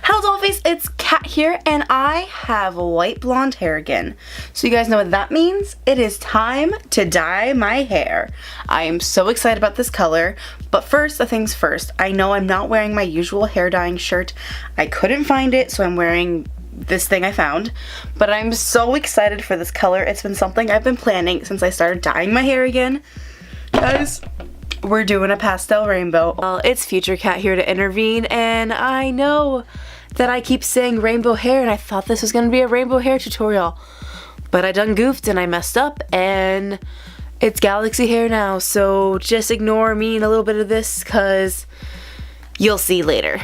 Hello Dollface, it's Kat here and I have white blonde hair again. So you guys know what that means? It is time to dye my hair. I am so excited about this color, but first, the things first. I know I'm not wearing my usual hair dyeing shirt. I couldn't find it, so I'm wearing this thing I found, but I'm so excited for this color. It's been something I've been planning since I started dyeing my hair again. Guys, we're doing a pastel rainbow. Well, it's Future Cat here to intervene, and I know that I keep saying rainbow hair, and I thought this was gonna be a rainbow hair tutorial, but I done goofed and I messed up, and it's galaxy hair now, so just ignore me and a little bit of this, cause you'll see later.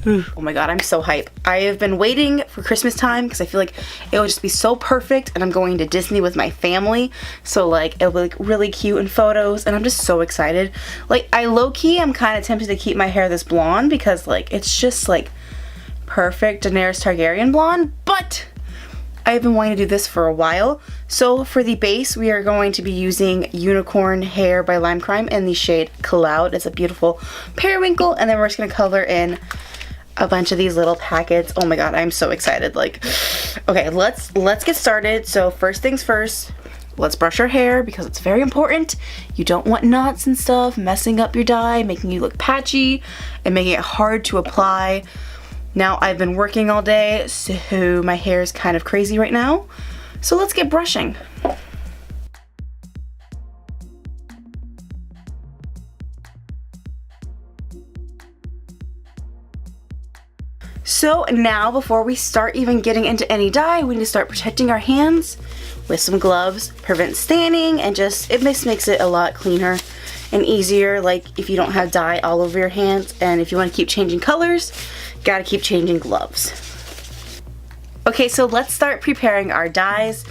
Oh my god, I'm so hype. I have been waiting for Christmas time because I feel like it will just be so perfect, and I'm going to Disney with my family, so like it'll be like really cute in photos, and I'm just so excited. Like I low-key I'm kind of tempted to keep my hair this blonde because like it's just like perfect Daenerys Targaryen blonde, but I've been wanting to do this for a while. So for the base, we are going to be using Unicorn Hair by Lime Crime in the shade Cloud. It's a beautiful periwinkle, and then we're just gonna color in a bunch of these little packets. Oh my god, I'm so excited. Like, okay, let's get started. So first things first, let's brush our hair because it's very important. You don't want knots and stuff messing up your dye, making you look patchy and making it hard to apply. Now I've been working all day, so my hair is kind of crazy right now. So let's get brushing. So now, before we start even getting into any dye, we need to start protecting our hands with some gloves, prevent staining, and just, it makes it a lot cleaner and easier, like if you don't have dye all over your hands, and if you want to keep changing colors, gotta keep changing gloves. Okay, so let's start preparing our dyes.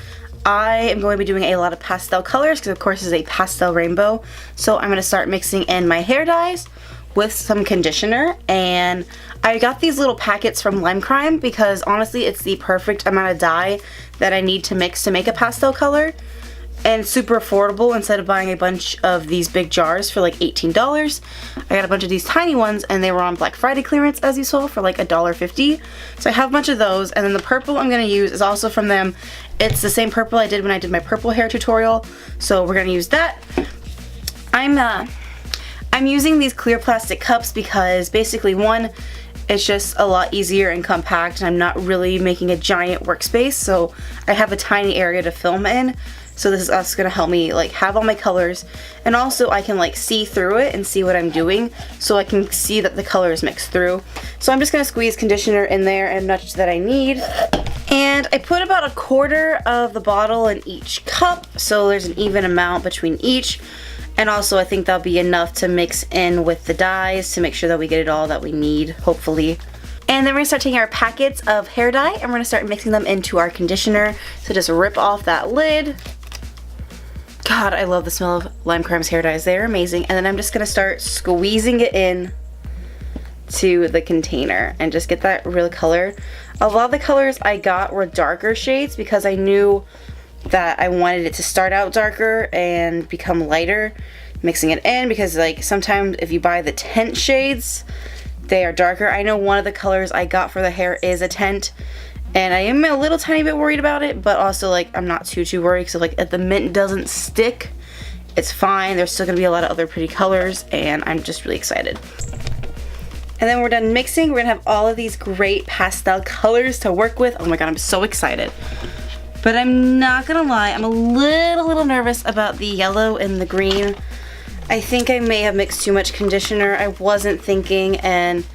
I am going to be doing a lot of pastel colors because of course it's a pastel rainbow. So I'm going to start mixing in my hair dyes with some conditioner, and I got these little packets from Lime Crime because honestly it's the perfect amount of dye that I need to mix to make a pastel color, and super affordable. Instead of buying a bunch of these big jars for like $18, I got a bunch of these tiny ones, and they were on Black Friday clearance as you saw for like $1.50. So I have a bunch of those, and then the purple I'm going to use is also from them. It's the same purple I did when I did my purple hair tutorial, so we're going to use that. I'm using these clear plastic cups because basically one, it's just a lot easier and compact, and I'm not really making a giant workspace, so I have a tiny area to film in. So this is also going to help me like have all my colors, and also I can like see through it and see what I'm doing, so I can see that the colors mix through. So I'm just going to squeeze conditioner in there and much that I need. And I put about 1/4 of the bottle in each cup, so there's an even amount between each. And also I think that'll be enough to mix in with the dyes to make sure that we get it all that we need, hopefully. And then we're gonna start taking our packets of hair dye and we're gonna start mixing them into our conditioner. So just rip off that lid. God, I love the smell of Lime Crime's hair dyes. They're amazing. And then I'm just gonna start squeezing it in to the container and just get that real color. A lot of the colors I got were darker shades because I knew that I wanted it to start out darker and become lighter, mixing it in, because like sometimes if you buy the tint shades, they are darker. I know one of the colors I got for the hair is a tint, and I am a little tiny bit worried about it, but also like I'm not too worried, so like if the mint doesn't stick, it's fine. There's still gonna be a lot of other pretty colors, and I'm just really excited. And then we're done mixing, we're gonna have all of these great pastel colors to work with. Oh my god, I'm so excited. But I'm not gonna lie, I'm a little nervous about the yellow and the green. I think I may have mixed too much conditioner. I wasn't thinking, and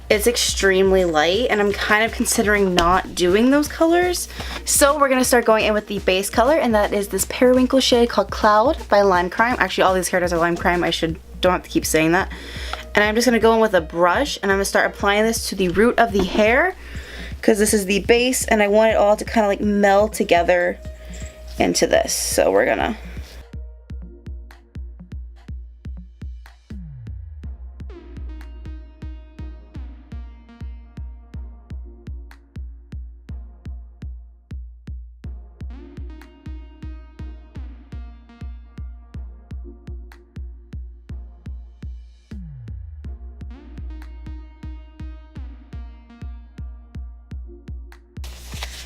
it's extremely light, and I'm kind of considering not doing those colors. So we're gonna start going in with the base color, and that is this periwinkle shade called Cloud by Lime Crime. Actually, all these hair dyes are Lime Crime. Don't have to keep saying that. And I'm just gonna go in with a brush, and I'm gonna start applying this to the root of the hair, because this is the base and I want it all to kind of like meld together into this. So we're gonna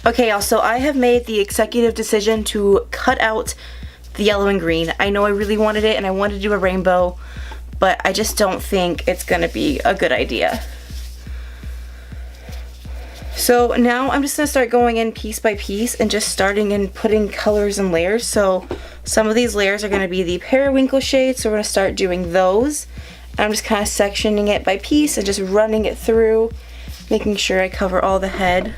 Okay, y'all, so I have made the executive decision to cut out the yellow and green. I know I really wanted it and I wanted to do a rainbow, but I just don't think it's gonna be a good idea. So now I'm just gonna start going in piece by piece and just starting and putting colors and layers. So some of these layers are gonna be the periwinkle shades, so we're gonna start doing those. And I'm just kind of sectioning it by piece and just running it through, making sure I cover all the head.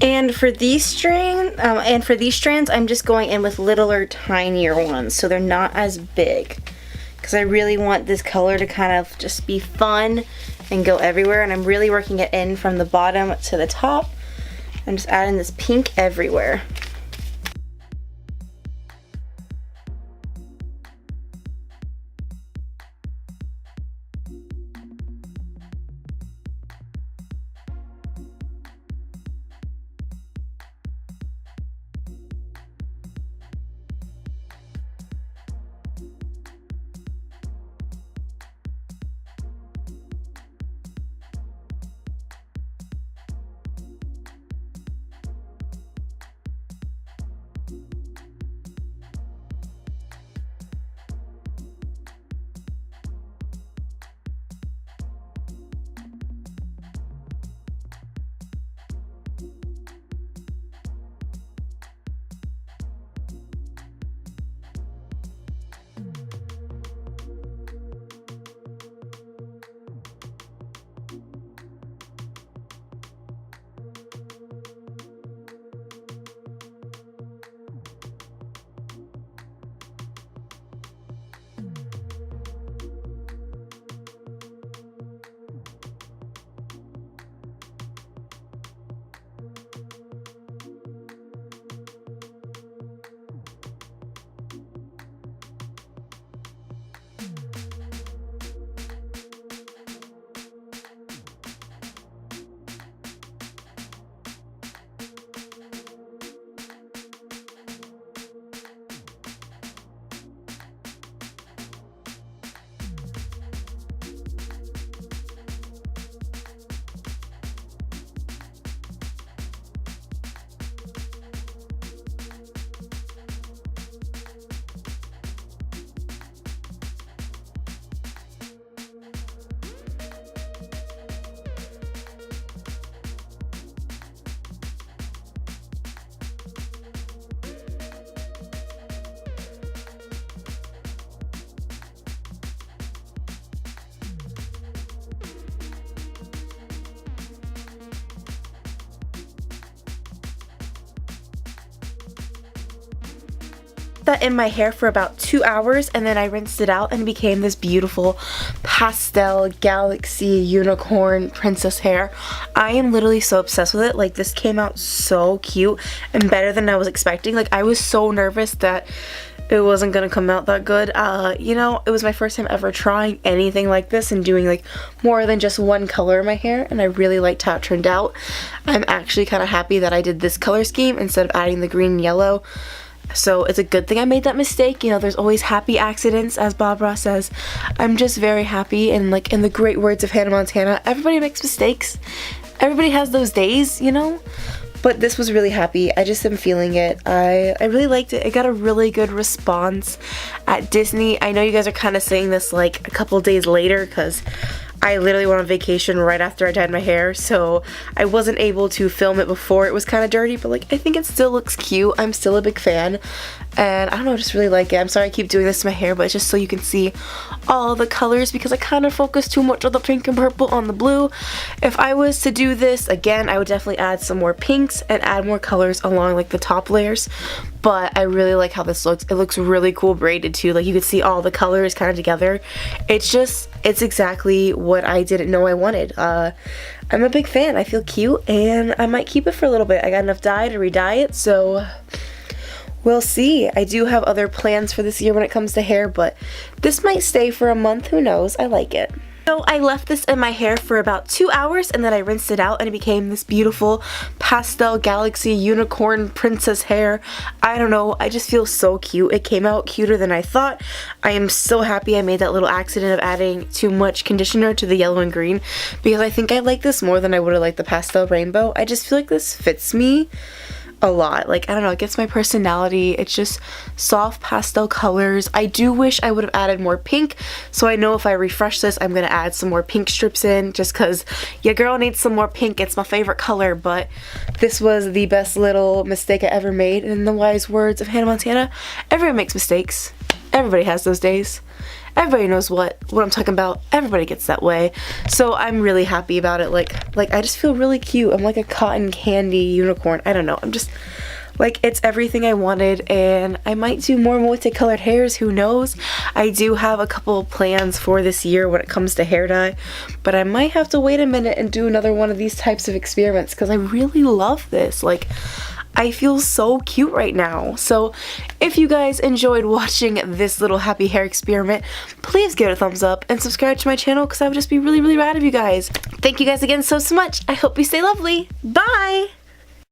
And for these strands, I'm just going in with littler, tinier ones, so they're not as big. Because I really want this color to kind of just be fun and go everywhere. And I'm really working it in from the bottom to the top. I'm just adding this pink everywhere. That in my hair for about 2 hours, and then I rinsed it out and it became this beautiful pastel galaxy unicorn princess hair. I am literally so obsessed with it. Like, this came out so cute and better than I was expecting. Like, I was so nervous that it wasn't gonna come out that good. You know, it was my first time ever trying anything like this and doing like more than just one color in my hair, and I really liked how it turned out. I'm actually kind of happy that I did this color scheme instead of adding the green and yellow. So it's a good thing I made that mistake. You know, there's always happy accidents, as Bob Ross says. I'm just very happy, and like in the great words of Hannah Montana, everybody makes mistakes. Everybody has those days, you know? But this was really happy. I just am feeling it. I really liked it. It got a really good response at Disney. I know you guys are kind of saying this like a couple days later because I literally went on vacation right after I dyed my hair, so I wasn't able to film it before it was kind of dirty, but like I think it still looks cute. I'm still a big fan, and I don't know, I just really like it. I'm sorry I keep doing this to my hair, but it's just so you can see all the colors because I kind of focus too much on the pink and purple on the blue. If I was to do this again, I would definitely add some more pinks and add more colors along like the top layers, but I really like how this looks. It looks really cool braided too. Like you could see all the colors kind of together. It's exactly what I didn't know I wanted. I'm a big fan. I feel cute, and I might keep it for a little bit. I got enough dye to re-dye it, so we'll see. I do have other plans for this year when it comes to hair, but this might stay for a month. Who knows? I like it. So I left this in my hair for about 2 hours and then I rinsed it out and it became this beautiful pastel galaxy unicorn princess hair. I don't know, I just feel so cute. It came out cuter than I thought. I am so happy I made that little accident of adding too much conditioner to the yellow and green because I think I like this more than I would have liked the pastel rainbow. I just feel like this fits me a lot. Like, I don't know, it gets my personality. It's just soft pastel colors. I do wish I would have added more pink, so I know if I refresh this I'm gonna add some more pink strips in just because your girl needs some more pink. It's my favorite color, but this was the best little mistake I ever made. And in the wise words of Hannah Montana, everyone makes mistakes. Everybody has those days. Everybody knows what I'm talking about. Everybody gets that way. So I'm really happy about it. Like I just feel really cute. I'm like a cotton candy unicorn. I don't know. I'm just like, it's everything I wanted, and I might do more multicolored hairs, who knows. I do have a couple plans for this year when it comes to hair dye, but I might have to wait a minute and do another one of these types of experiments because I really love this. Like, I feel so cute right now. So if you guys enjoyed watching this little happy hair experiment, please give it a thumbs up and subscribe to my channel because I would just be really, really rad of you guys. Thank you guys again so much. I hope you stay lovely. Bye!